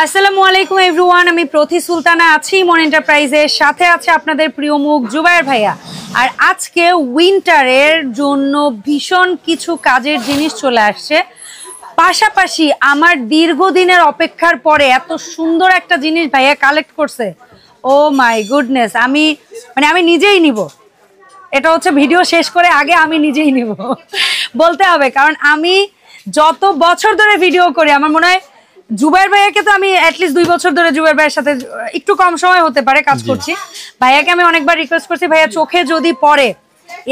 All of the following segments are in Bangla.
আসসালামু আলাইকুম এভরিওয়ান, আমি প্রতি সুলতানা আছি মন এন্টারপ্রাইজের সাথে আছে আপনাদের প্রিয় মুখ জুবায়ের ভাইয়া। আর আজকে উইন্টারের জন্য ভীষণ কিছু কাজের জিনিস চলে আসছে, পাশাপাশি আমার দীর্ঘদিনের অপেক্ষার পরে এত সুন্দর একটা জিনিস ভাইয়া কালেক্ট করছে। ও মাই গুডনেস, আমি নিজেই নিব। এটা হচ্ছে ভিডিও শেষ করে আগে আমি নিজেই নিব বলতে হবে, কারণ আমি যত বছর ধরে ভিডিও করি আমার মনে হয় জুবায়ের ভাইয়াকে তো আমি অ্যাটলিস্ট 2 বছর ধরে জুবায়ের ভাইয়ের সাথে একটু কম সময় হতে পারে কাজ করছি। ভাইয়াকে আমি অনেকবার রিকোয়েস্ট করছি, ভাইয়া চোখে যদি পড়ে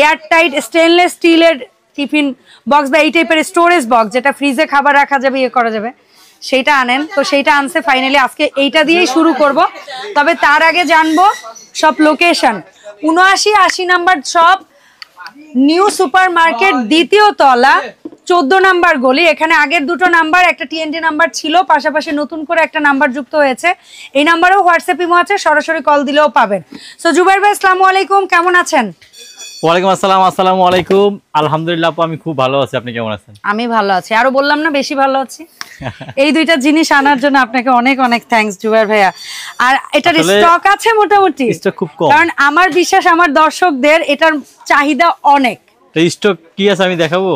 এয়ার টাইট স্টেনলেস স্টিলের টিফিন বক্স বা এই টাইপের স্টোরেজ বক্স যেটা ফ্রিজে খাবার রাখা যাবে, ইয়ে করা যাবে, সেইটা আনেন। তো সেইটা আনছে ফাইনালি, আজকে এইটা দিয়েই শুরু করব। তবে তার আগে জানবো সব location. 79-80 number shop, new super market, দ্বিতীয় তলা, 14 নাম্বার গলি। এখানে আগের দুটো নাম্বার, একটা টিএনটি নাম্বার ছিল, পাশাপাশি নতুন করে একটা নাম্বার যুক্ত হয়েছে। এই নাম্বারেও হোয়াটসঅ্যাপ ইমো আছে, সরাসরি কল দিলেও পাবেন। সো জুবায়ের ভাই আসসালামু আলাইকুম, কেমন আছেন? ওয়ালাইকুম আসসালাম। আসসালামু আলাইকুম। আলহামদুলিল্লাহ আপু, আমি খুব ভালো আছি, আপনি কেমন আছেন? আমি ভালো আছি, আরো বললাম না বেশি ভালো আছি। এই দুইটা জিনিস আনার জন্য আপনাকে অনেক অনেক থ্যাঙ্কস জুবায়ের ভাইয়া। আর এটার স্টক আছে মোটামুটি, স্টক খুব কম, কারণ আমার বিশ্বাস আমার দর্শকদের এটার চাহিদা অনেক। তো স্টক কি আছে আমি দেখাবো।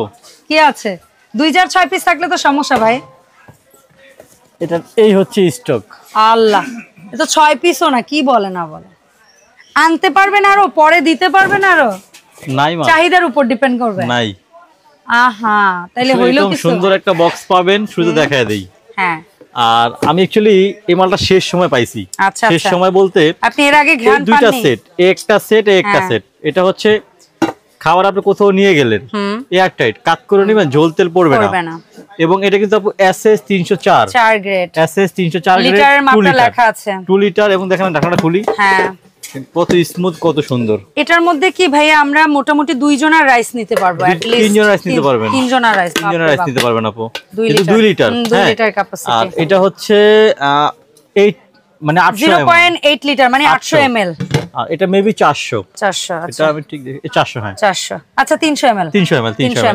কি আছে? 2006 পিস থাকলে তো সমস্যা ভাই। এটা এই হচ্ছে স্টক। আল্লাহ, এটা 6 পিসও না, কি বলে না বলে। আনতে পারবেন আরো, পরে দিতে পারবেন আরো? নাই মা, চাহিদার উপর ডিপেন্ড করবে। নাই। আহা, তাইলে হইলো কি সুন্দর একটা বক্স পাবেন, শুধু দেখায় দেই। হ্যাঁ, আর আমি অ্যাকচুয়ালি এই মালটা শেষ সময় পাইছি। আচ্ছা, শেষ সময় বলতে আপনি এর আগে ঘ্রাণ পাননি? দুইটা সেট, একটা সেট একটা সেট। এটা হচ্ছে খাবার আপনি কোথাও নিয়ে গেলেন, এয়ার টাইট, কাট করে নেবেন, ঝোল তেল পড়বে না। এবং এটা কিন্তু আপু এসএস 304 4 গ্রেড, এসএস 304 গ্রেড, লিটারের মাপটা লেখা আছে, 2 লিটার। এবং দেখেন ঢাকনাটা খুলি, হ্যাঁ কত স্মুথ, কত সুন্দর। এটার মধ্যে কি ভাইয়া আমরা মোটামুটি 2 জনের রাইস নিতে পারবো, এট লিস্ট 3 জনের রাইস নিতে পারবেন, 3 জনের রাইস নিতে পারবেন আপু। 2 লিটার 2 লিটার ক্যাপাসিটি। আর এটা হচ্ছে 8 মানে 0.8 লিটার মানে 800 ml। আর এটা মেবি 400। আচ্ছা, এটা আমি ঠিক দেখি 400। হ্যাঁ 400, আচ্ছা 300 ml 300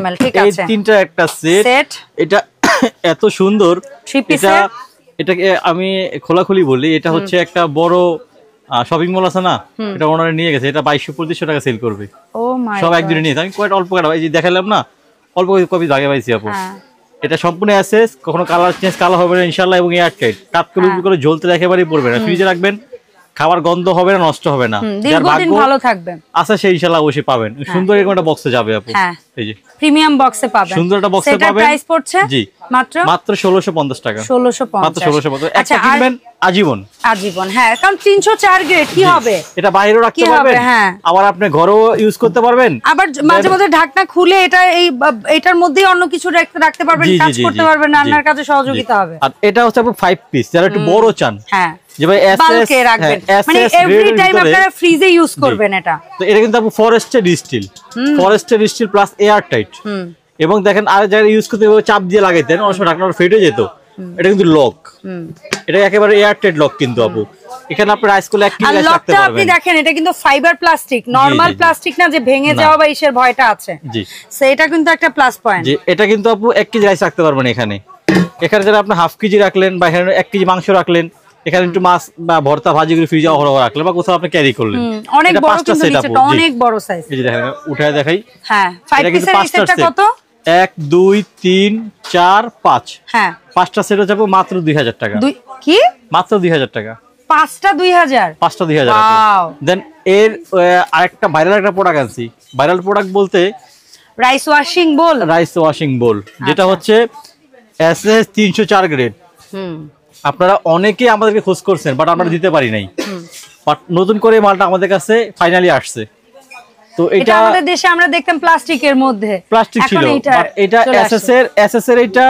ml ঠিক আছে। এই তিনটা একটা সেট। এটা এত সুন্দর, এটাকে আমি খোলাখুলি বলি, এটা হচ্ছে একটা বড় শপিং মল আছে না, এটা ওনারা নিয়ে গেছে, এটা 2200-2500 টাকা সেল করবে। ও মাই গড, সব একদিনে নিয়ে। আমি কয়টা অল্প কাটা, এই যে দেখালাম না, অল্প কপি আগে পাইছি আপু। এটা সম্পূর্ণ এসএস, কখনো কালার চেঞ্জ কালার হবে না ইনশাআল্লাহ। এবং এয়ার টাইট, কাট করে জ্বলতে একেবারেই পড়বে না, ফ্রিজে রাখবেন, খাবার গন্ধ হবে না, নষ্ট হবে না, দীর্ঘদিন ভালো থাকবে। আচ্ছা সেই ইনশাআল্লাহ অবশ্যই পাবেন। সুন্দর এরকম একটা বক্সে যাবে আপু, এই যে প্রিমিয়াম বক্সে পাবেন, সুন্দর একটা বক্সে পাবেন। প্রাইস পড়ছে জি মাত্র 1650 টাকা। 1650 মাত্র 1650। একটা কিনবেন আজীবন। হ্যাঁ, কারণ 304 গ্রেড কি হবে, এটা বাইরেও রাখতে পারবেন, আবার আপনি ঘরেও ইউজ করতে পারবেন। আবার মাঝে মধ্যে ঢাকনা খুলে এটা এইটার মধ্যেই অন্য কিছু রাখতে পারবেন, কাজ করতে পারবেন, রান্নার কাজে সহযোগিতা হবে। আর এটা হচ্ছে আপনি 5 পিস, যারা একটু বড় চান, হ্যাঁ যে ভাই এসএস রাখবেন, মানে এভরি টাইম আপনারা ফ্রিজে ইউজ করবেন। এটা তো এটা কিন্তু আপনি ফরেস্টেড স্টিল প্লাস এয়ার টাইট। এবং দেখেন আর যারা ইউজ করতে চাপ দিয়ে লাগাইতেন, অনেক সময় ঢাকনাটা ফেটে যেত। এটা কিন্তু লক, এটা একেবারে এয়ার টাইট লক কিন্তু আপু। এখানে আপনি রাইস করলে 1 কেজি রাইস রাখতে পারবেন। আপনি দেখেন এটা কিন্তু ফাইবার প্লাস্টিক, নরমাল প্লাস্টিক না যে ভেঙে যাওয়া বা ইসের ভয়টা আছে। জি, সেটা কিন্তু একটা প্লাস পয়েন্ট। জি, এটা কিন্তু আপু 1 কেজি রাইস রাখতে পারবেন এখানে। এখানে যারা আপনি হাফ কেজি রাখলেন বা এখানে 1 কেজি মাংস রাখলেন, এখানে একটু মাছ বা ভর্তা ভাজি করে ফ্রিজে রাখলেন বা কোথাও আপনি ক্যারি করলেন, অনেক বড় কিন্তু নিচেটা অনেক বড় সাইজ। এই যে দেখেন উঠায় দেখাই, হ্যাঁ 5 পিসের সেটটা কত? 1 2 3 4 5, হ্যাঁ 5টা সেট হচ্ছে মাত্র 2000 টাকা। কি মাত্র 2000 টাকা? 5টা 2000? 5টা 2000। দেন এর আরেকটা ভাইরাল একটা প্রোডাক্ট আনছি। ভাইরাল প্রোডাক্ট বলতে রাইস ওয়াশিং বোল, যেটা হচ্ছে এসএস 304 গ্রেড। আপনারা অনেকেই আমাদেরকে খোঁজ করছেন, বাট আমরা দিতে পারি নাই। বাট নতুন করে মালটা আমাদের কাছে ফাইনালি আসছে। তো এটা আমাদের দেশে আমরা দেখতাম প্লাস্টিকের মধ্যে, প্লাস্টিক ছিল, বাট এটা এসএস এর এটা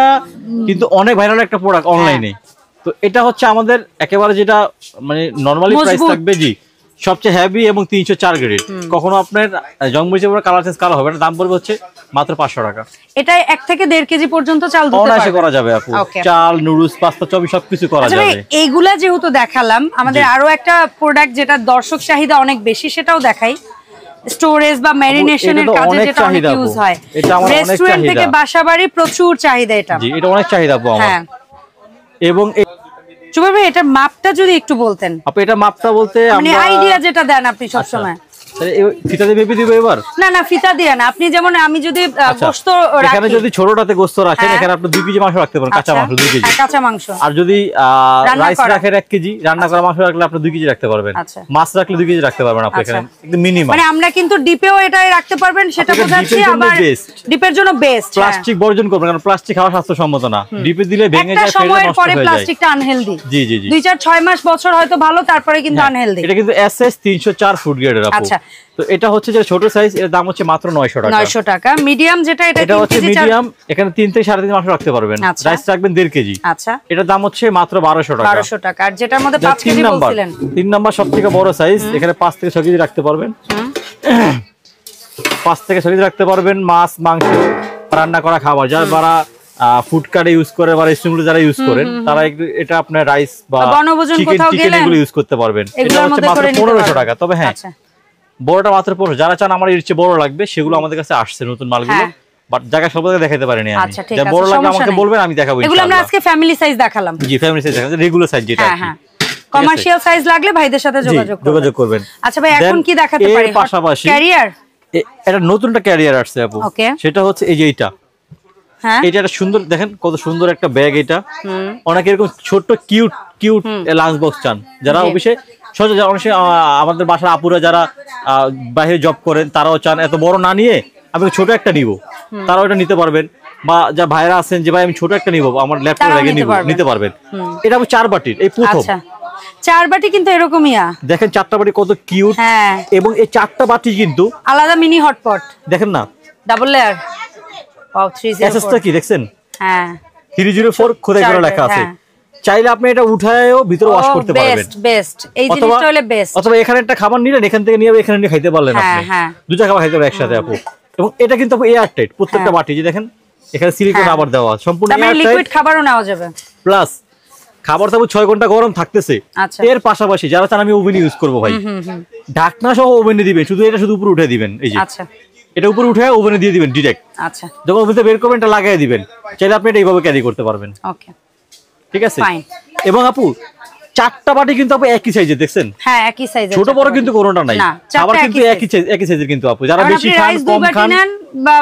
কিন্তু অনেক ভাইরাল একটা প্রোডাক্ট অনলাইনে। তো এটা হচ্ছে আমাদের একেবারে যেটা মানে নরমালি প্রাইস থাকবে, জি সবচেয়ে হেভি এবং 304 গ্রেড। কখনো আপনার জংমরিচের উপর কালার চেঞ্জ কালার হবে না, দাম পড়বে হচ্ছে মাত্র 500 টাকা। এটা 1 থেকে 1.5 কেজি পর্যন্ত চাল করা যাবে আপু, চাল, নুডলস, পাস্তা, চপি সবকিছু করা যাবে। এইগুলা যেহেতু দেখালাম, আমাদের আরো একটা প্রোডাক্ট যেটা দর্শক চাহিদা অনেক বেশি, সেটাও দেখাই। স্টোরেজ বা ম্যারিনেশনের কাজে যেটা অনেক ইউজ হয়, রেস্টুরেন্ট থেকে বাসাবাড়ি প্রচুর চাহিদা এটা। জি, এটা অনেক চাহিদা আপু আমার। এবং জুবাইর ভাই এটার মাপটা যদি একটু বলতেন। আপু এটা মাপটা বলতে মানে আইডিয়া যেটা দেন আপনি সব সময়। ফিতা দিয়ে মেপে দিব এবার? না না ফিতা দিয়ে না, আপনি যেমন আমি যদি গোশত রাখি এখানে যদি ছোটটাতে গোশত রাখেন এখানে আপনি 2 কেজি মাংস রাখতে পারেন, কাঁচা মাংস 2 কেজি, কাঁচা মাংস। আর যদি রাইস রাখেন 1 কেজি, রান্না করা মাংস রাখলে আপনি 2 কেজি রাখতে পারবেন, মাছ রাখলে 2 কেজি রাখতে পারবেন আপনি এখানে একদম মিনিমাম। মানে আমরা কিন্তু ডিপেও এটাই রাখতে পারবেন সেটা বোঝাচ্ছি। আবার ডিপের জন্য বেস্ট, প্লাস্টিক বর্জন করবেন কারণ প্লাস্টিক খাওয়া স্বাস্থ্যসম্মত না, ডিপে দিলে ভেঙে যায়, ফেলে নষ্ট হয়ে যায়। পরে প্লাস্টিকটা আনহেলদি। জি জি জি 2-4-6 মাস বছর হয়তো ভালো, তারপরে কিন্তু আনহেলদি। এটা কিন্তু এসএস 304 ফুড গ্রেডের আপু। আচ্ছা তো এটা হচ্ছে যে ছোট সাইজ, এর দাম হচ্ছে মাত্র 900 টাকা। 900 টাকা। মিডিয়াম যেটা এটা হচ্ছে মিডিয়াম, এখানে 3 থেকে 3.5 মাংস রাখতে পারবেন, রাইস রাখবেন 1.5 কেজি। আচ্ছা এটার দাম হচ্ছে মাত্র 1200 টাকা। 1200 টাকা। আর যেটার মধ্যে 5 কেজি বলছিলেন, 3 নাম্বার সবথেকে বড় সাইজ, এখানে 5 থেকে 6 কেজি রাখতে পারবেন। 5 থেকে 6 কেজি রাখতে পারবেন মাছ মাংস রান্না করা খাবার, যারা ফুড কার্ডে ইউজ করে বা রেস্টুরেন্টে যারা ইউজ করেন তারা এটা আপনার রাইস বা চিকেন এগুলো ইউজ করতে পারবেন। এটা হচ্ছে মাত্র 1500 টাকা। তবে হ্যাঁ বড়টা মাত্র 1500। যারা চান আমার এর চেয়ে বড় লাগবে সেগুলো আমাদের কাছে আসছে নতুন মালগুলো, বাট জায়গা সব জায়গায় দেখাতে পারিনি আমি। যা বড় লাগবে আমাকে বলবেন, আমি দেখাবো ইনশাআল্লাহ। এগুলো আমরা আজকে ফ্যামিলি সাইজ দেখালাম। জি ফ্যামিলি সাইজ দেখাচ্ছি, রেগুলার সাইজ যেটা। হ্যাঁ হ্যাঁ কমার্শিয়াল সাইজ লাগলে ভাইদের সাথে যোগাযোগ করবেন। আচ্ছা ভাই এখন কি দেখাতে পারি? পাশাপাশি ক্যারিয়ার, এটা নতুনটা ক্যারিয়ার আসছে আপু, সেটা হচ্ছে এই যে এইটা। হ্যাঁ এটা একটা সুন্দর, দেখেন কত সুন্দর একটা ব্যাগ এটা। অনেকে এরকম ছোট কিউট কিউট লাঞ্চ বক্স চান, যারা অফিসে সহজে আমাদের বাসার আপুরা যারা বাইরে জব করেন তারাও চান এত বড় না নিয়ে আমি ছোট একটা নিব, তারাও এটা নিতে পারবেন। বা যা ভাইরা আছেন যে ভাই আমি ছোট একটা নিব আমার ল্যাপটপ ব্যাগে নিতে পারবেন। এটা 4 বাটির, এই প্রথম 4 বাটি কিন্তু এরকমই দেখেন 4টা বাটি কত কিউট। এবং এই 4টা বাটি কিন্তু আলাদা মিনি হটপট, দেখেন না ডাবল লেয়ার। ওয়াও 304 এসএসটা কি দেখছেন? হ্যাঁ 304 খোদাই করে লেখা আছে। চাইলে আপনি এটা উঠায়ও ভিতরে ওয়াশ করতে পারবেন। বেস্ট এই জিনিসটা হলো বেস্ট। অথবা এখানে একটা খাবার নিলেন, এখান থেকে নিয়ে এখানে নিয়ে খাইতে পারলেন আপনি। দুটো খাবার খাইতে পারবেন একসাথে আপু। এবং এটা কিন্তু আপু এয়ার টাইট প্রত্যেকটা বাটি, যে দেখেন এখানে সিলিকন রাবার দেওয়া আছে, সম্পূর্ণ এয়ার টাইট। লিকুইড খাবারও নেওয়া যাবে, প্লাস খাবার তো 6 ঘন্টা গরম থাকতেছে। এর পাশাপাশি যারা চান আমি ওভেন ইউজ করব ভাই, ঢাকনা সহ ওভেনে দিবেন, শুধু এটা শুধু উপরে উঠে দিবেন। এই যে আচ্ছা এটা উপরে উঠে ওভেনে দিয়ে দিবেন ডিরেক্ট। আচ্ছা যখন ওভেন থেকে বের করবেন এটা লাগিয়ে দিবেন, চাইলে আপনি এটা এইভাবে ক্যারি করতে পারবেন। ওকে ঠিক আছে। এবং আপু 4টা বাটি কিন্তু আপু একই সাইজের, দেখছেন? হ্যাঁ একই সাইজের, ছোট বড় কিন্তু কোনোটা নাই, আবার কিন্তু একই সাইজের। কিন্তু আপু যারা বেশি খান কম খান বা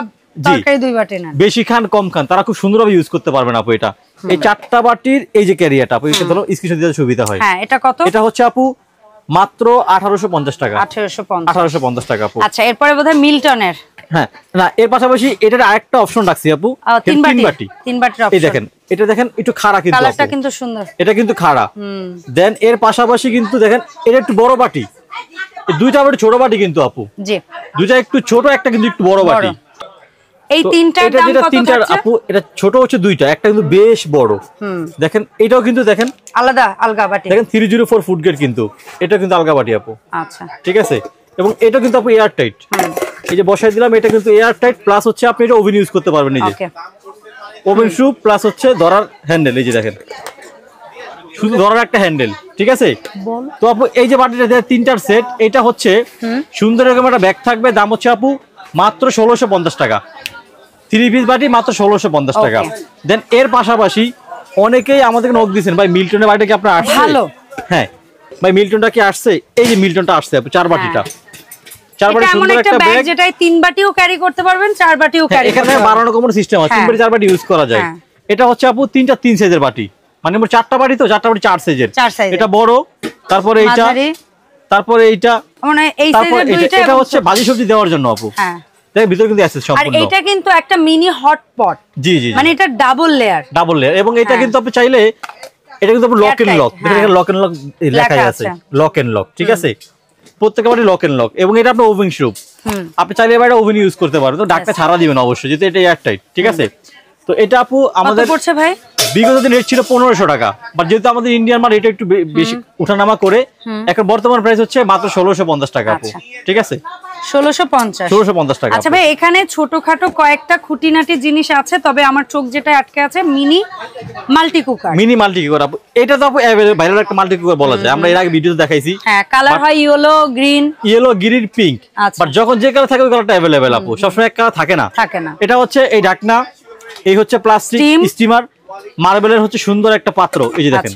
তরকারি 2 বাটি নেন, বেশি খান কম খান, তারা খুব সুন্দরভাবে ইউজ করতে পারবেন আপু। এটা এই 4টা বাটির এই যে ক্যারিয়ারটা আপু, এটা ধরো স্ক্রিনশট দিতে সুবিধা হয়। হ্যাঁ এটা কত? এটা হচ্ছে আপু মাত্র 1850 টাকা। 1850 টাকা আপু। আচ্ছা এরপরে বোধহয় মিল্টনের। হ্যাঁ না এর পাশাপাশি এটার আরেকটা অপশন রাখছি আপু, 3 বাটির অপশন। এই দেখেন এটা দেখেন একটু খাড়া, কিন্তু কালারটা কিন্তু সুন্দর, এটা কিন্তু খাড়া। দেন এর পাশাপাশি কিন্তু দেখেন এটা একটু বড় বাটি, এই দুইটা বাটি ছোট বাটি কিন্তু আপু। জি দুইটা একটু ছোট, একটা কিন্তু একটু বড় বাটি। এই তিনটার দাম কত? তিনটার আপু এটা ছোট হচ্ছে দুইটা, একটা কিন্তু বেশ বড়। দেখেন এটাও কিন্তু দেখেন আলাদা আলগা বাটি, দেখেন 304 ফুড গ্রেড, কিন্তু এটা কিন্তু আলগা বাটি আপু। আচ্ছা ঠিক আছে। এবং এটা কিন্তু আপু এয়ার টাইট, এই যে বসাই দিলাম, এটা কিন্তু এয়ার টাইট, প্লাস হচ্ছে আপনি এটা ওভেন ইউজ করতে পারবেন। এই যে ওভেন শুপ, প্লাস হচ্ছে ধরার হ্যান্ডেল, এই যে দেখেন শুধু ধরার একটা হ্যান্ডেল। ঠিক আছে। তো আপু এই যে বাটিটা 3টার সেট, এটা হচ্ছে সুন্দর এরকম একটা ব্যাগ থাকবে, দাম হচ্ছে আপু মাত্র 1650 টাকা। 3 পিস বাটি মাত্র 1650 টাকা। দেন এর পাশাপাশি অনেকেই আমাদেরকে নক দিয়েছেন ভাই মিল্টনের বাটিটা কি আপনার আসছে? হ্যাঁ ভাই মিল্টনটা কি আসছে? এই যে মিল্টনটা আসছে আপু, 4 বাটিটা। 4 বাটি সুন্দর একটা ব্যাগ, যেটাই 3 বাটিও ক্যারি করতে পারবেন, 4 বাটিও ক্যারি করতে পারবেন। এখানে বাড়ানো কমানো সিস্টেম আছে, 3 বাটি 4 বাটি ইউজ করা যায়। এটা হচ্ছে আপু 3টা 3 সাইজের বাটি, মানে মোট 4টা বাটি, তো 4টা বাটি 4 সাইজের। এটা বড়, তারপরে এইটা, তারপরে এইটা, মানে এই সাইজের দুইটা। এটা হচ্ছে ভাজি সবজি দেওয়ার জন্য আপু। হ্যাঁ দেখেন ভিতরে কিন্তু অ্যাসেস সম্পূর্ণ। আর এটা কিন্তু একটা মিনি হট পট। জি জি মানে এটা ডাবল লেয়ার, এবং এটা কিন্তু আপনি চাইলে এটা কিন্তু আপনি লক এন্ড লক, দেখেন লক এন্ড লক লেখা আছে, লক এন্ড লক। ঠিক আছে, প্রত্যেকটা বাড়ি লক এন্ড লক। এবং এটা আপনার ওভেন শুপ, আপনি চাইলে এবার ওভেন ইউজ করতে পারেন, তো ডাকটা ছাড়া দিবেন অবশ্যই, যেহেতু এটা এয়ার টাইট। ঠিক আছে। তো এটা আপু আমাদের পড়ছে ভাই বিগত দিন রেট ছিল 1500 টাকা, বাট যেহেতু আমাদের ইন্ডিয়ান মাল এটা একটু বেশি উঠানামা করে এখন বর্তমান প্রাইস হচ্ছে মাত্র 1650 টাকা আপু। ঠিক আছে 1650 টাকা। আচ্ছা ভাই এখানে ছোটখাটো কয়েকটা খুঁটিনাটি জিনিস আছে, তবে আমার চোখ যেটা আটকে আছে মিনি মাল্টি কুকার। আপু এটা তো আপু ভাইরাল একটা মাল্টি কুকার বলা যায়, আমরা এর আগে ভিডিওতে দেখাইছি। হ্যাঁ কালার হয় ইয়েলো গ্রিন পিঙ্ক, বাট যখন যে কালার থাকে ওই কালারটা अवेलेबल আপু, সবসময় এক কালার থাকে না। এটা হচ্ছে এই ঢাকনা, এই হচ্ছে প্লাস্টিক স্টিমার, মার্বেলের হচ্ছে সুন্দর একটা পাত্র, এই যে দেখেন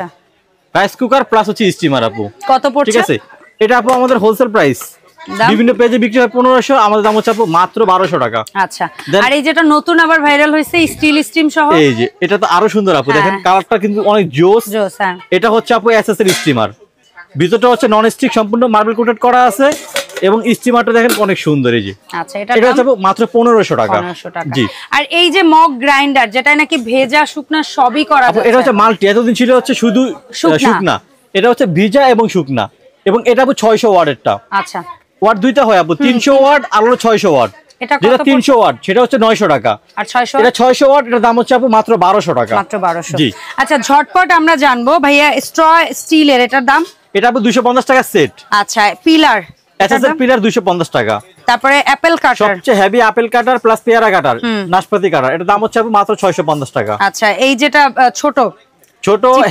রাইস কুকার প্লাস হচ্ছে স্টিমার আপু। কত পড়ছে? ঠিক আছে, এটা আপু আমাদের হোলসেল প্রাইস, বিভিন্ন পেজে বিক্রি হয় 1500, আমাদের দাম হচ্ছে আপু মাত্র 1200 টাকা। আচ্ছা, আর এই যেটা নতুন আবার ভাইরাল হয়েছে স্টিল স্টিম সহ, এই যে এটা তো আরো সুন্দর আপু, দেখেন কালারটা কিন্তু অনেক জোস। এটা হচ্ছে আপু এসএস এর স্টিমার, ভিতরটা হচ্ছে নন স্টিক, সম্পূর্ণ মার্বেল কোটেড করা আছে এবং স্টিমারটা দেখেন অনেক সুন্দর। এই যে আচ্ছা, এটা হচ্ছে মাত্র 1500 টাকা। জি। আর এই যে মগ গ্রাইন্ডার, যেটা নাকি ভেজা শুকনা সবই করা যায়, এটা হচ্ছে মাল্টি, এতদিন ছিল হচ্ছে শুধু শুকনা, এটা হচ্ছে ভিজা এবং শুকনা, এবং এটা আপু 600 ওয়াটেরটা। আচ্ছা, ওয়াট দুইটা হয় আপু, 300 ওয়াট আর 600 ওয়াট। যেটা 300 ওয়াট সেটা হচ্ছে 900 টাকা, আর 600 এটা 600 ওয়াট, এটার দাম হচ্ছে আপু মাত্র 1200 টাকা। মাত্র 1200। জি। আচ্ছা, ঝটপট আমরা জানবো ভাইয়া, স্ট্র স্টিলের এটার দাম? এটা আপু 250 টাকা সেট। আচ্ছা, পিলার, এসএস এর পিলার 250 টাকা। তারপরে অ্যাপেল কাটার, সবচেয়ে হেভি অ্যাপেল কাটার প্লাস পেয়ারা কাটার, নাশপাতি কাটার, এটার দাম হচ্ছে আপু মাত্র 650 টাকা। আচ্ছা, এই যেটা ছোট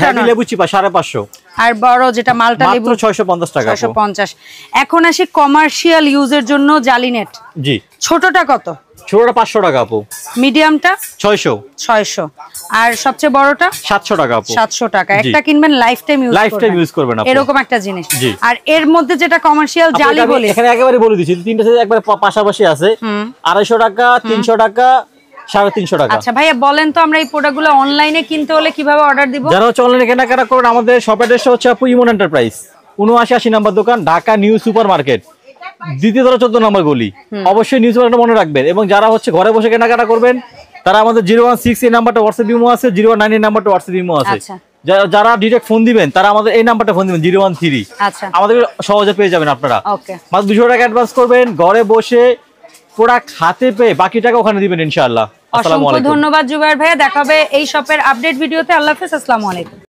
হেভি লেবু চিপা 550, আর বড় যেটা মালটা লেবু 650 টাকা। 650। এখন আসি কমার্শিয়াল ইউজের জন্য জালি নেট। জি। ছোটটা কত? ছোটটা 500 টাকা আপু। মিডিয়ামটা 600। আর সবচেয়ে বড়টা 700 টাকা আপু। 700 টাকা। একটা কিনবেন লাইফ টাইম ইউজ করবেন আপু, এরকম একটা জিনিস। আর এর মধ্যে যেটা কমার্শিয়াল জালি বলে, এখানে একেবারে বলে দিছি, তিনটা সাইজ একবারে পাশাপাশি আছে, 250 টাকা, 300 টাকা, 350 টাকা। আচ্ছা ভাইয়া, বলেন তো আমরা এই প্রোডাক্টগুলো অনলাইনে কিনতে হলে কিভাবে অর্ডার দিব? যারা হচ্ছে অনলাইনে কেনাকাটা করেন, আমাদের শপ অ্যাড্রেসটা হচ্ছে আপু ইমন এন্টারপ্রাইজ, 7980 নম্বর দোকান, ঢাকা নিউ সুপার মার্কেট, দ্বিতীয় তলা 14 নম্বর গলি। অবশ্যই নিউ সুপার মনে রাখবেন। এবং যারা হচ্ছে ঘরে বসে কেনাকাটা করবেন, তারা আমাদের 016 এই নাম্বারটা হোয়াটসঅ্যাপ ইমো আছে, 019 এই নাম্বারটা হোয়াটসঅ্যাপ ইমো আছে। যারা ডিরেক্ট ফোন দিবেন, তারা আমাদের এই নাম্বারটা ফোন দিবেন, 013। আচ্ছা, আমাদের সহজে পেয়ে যাবেন আপনারা। ওকে, মাত্র 200 টাকা অ্যাডভান্স করবেন, ঘরে বসে প্রোডাক্ট হাতে পেয়ে বাকি টাকা ওখানে দিবেন ইনশাআল্লাহ। আসসালামু আলাইকুম। ধন্যবাদ জুবায়ের ভাইয়া, দেখা হবে এই শপের আপডেট ভিডিওতে। আল্লাহ হাফেজ, আসসালামু আলাইকুম।